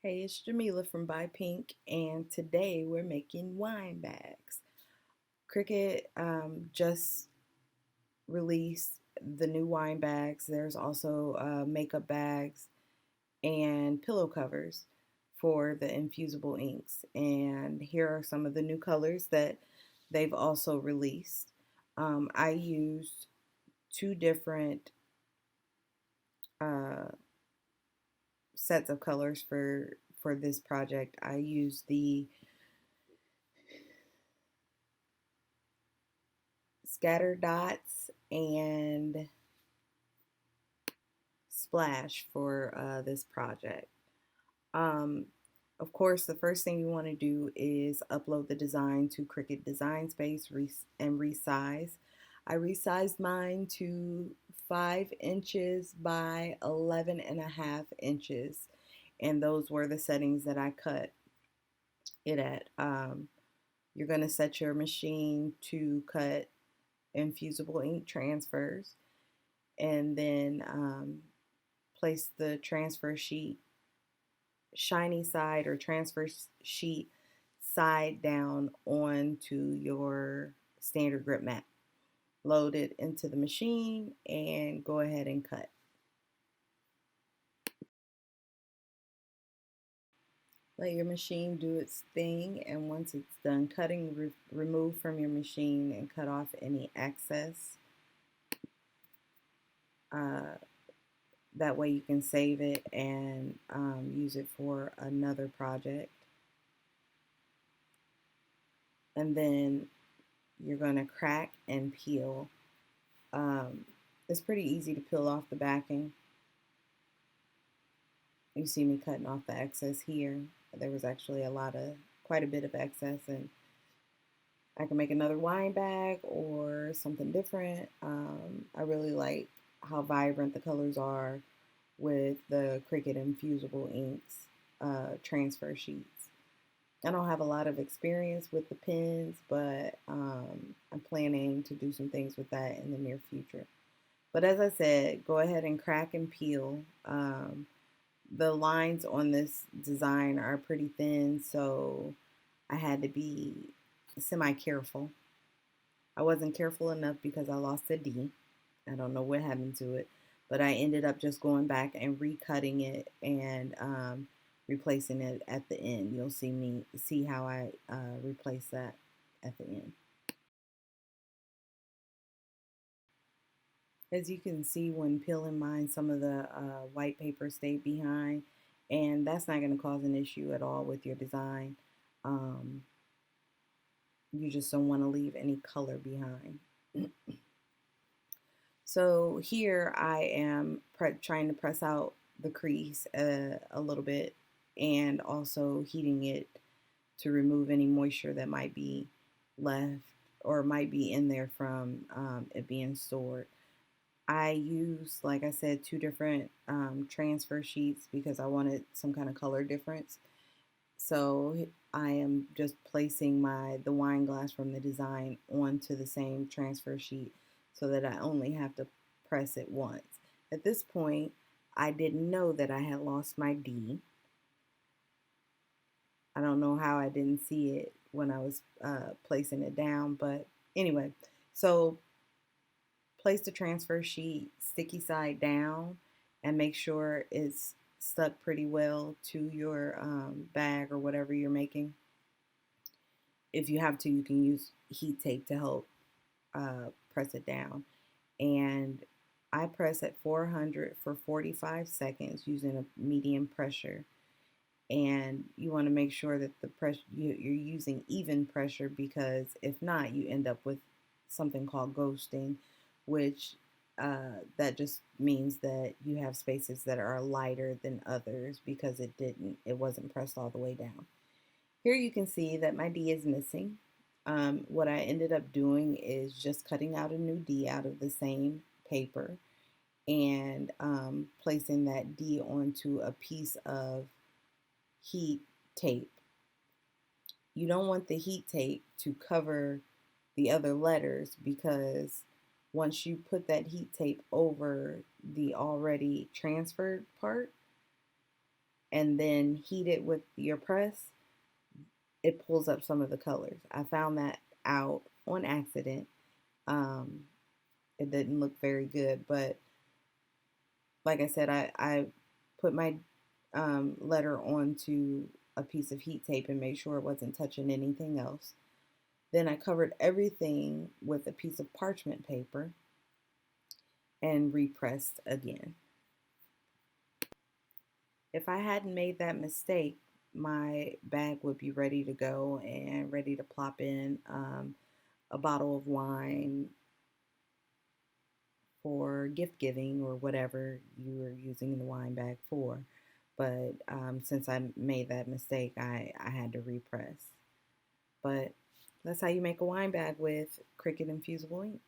Hey, it's Jamila from Buy Pink, and today we're making wine bags. Cricut just released the new wine bags. There's also makeup bags and pillow covers for the infusible inks. And here are some of the new colors that they've also released. I used two different uh, sets of colors for this project. I used the scatter dots and splash for this project. Um, of course, the first thing you want to do is upload the design to Cricut Design Space and resize. I resized mine to 5 inches by 11.5 inches, and those were the settings that I cut it at. You're going to set your machine to cut infusible ink transfers, and then place the transfer sheet shiny side or transfer sheet side down onto your standard grip mat. Load it into the machine and go ahead and cut. Let your machine do its thing, and once it's done cutting, remove from your machine and cut off any excess. Uh, that way you can save it and use it for another project. And then you're going to crack and peel. It's pretty easy to peel off the backing. You see me cutting off the excess here. There was actually quite a bit of excess, and I can make another wine bag or something different. I really like how vibrant the colors are with the Cricut Infusible Inks transfer sheets. I don't have a lot of experience with the pens, but I'm planning to do some things with that in the near future. But as I said, go ahead and crack and peel. The lines on this design are pretty thin, so I had to be semi-careful. I wasn't careful enough because I lost a D. I don't know what happened to it, but I ended up just going back and recutting it and replacing it at the end. You'll see how I replace that at the end. As you can see, when peeling mine, some of the white paper stayed behind, and that's not going to cause an issue at all with your design. Um, you just don't want to leave any color behind. So here I am trying to press out the crease a little bit, and also heating it to remove any moisture that might be left or might be in there from it being stored. I use, like I said, two different transfer sheets because I wanted some kind of color difference. So I am just placing the wine glass from the design onto the same transfer sheet so that I only have to press it once. At this point, I didn't know that I had lost my D. I don't know how I didn't see it when I was placing it down, but anyway, so place the transfer sheet sticky side down and make sure it's stuck pretty well to your bag or whatever you're making. If you have to, you can use heat tape to help press it down. And I press at 400 for 45 seconds using a medium pressure. And you want to make sure that the pressure you're using even pressure, because if not, you end up with something called ghosting, which that just means that you have spaces that are lighter than others because it wasn't pressed all the way down. Here you can see that my D is missing. What I ended up doing is just cutting out a new D out of the same paper and placing that D onto a piece of heat tape. You don't want the heat tape to cover the other letters, because once you put that heat tape over the already transferred part, and then heat it with your press, it pulls up some of the colors. I found that out on accident. Um, it didn't look very good, but like I said, I put my letter onto a piece of heat tape and made sure it wasn't touching anything else. Then I covered everything with a piece of parchment paper and repressed again. If I hadn't made that mistake, my bag would be ready to go and ready to plop in a bottle of wine for gift giving or whatever you were using the wine bag for. But since I made that mistake, I had to repress. But that's how you make a wine bag with Cricut Infusible ink.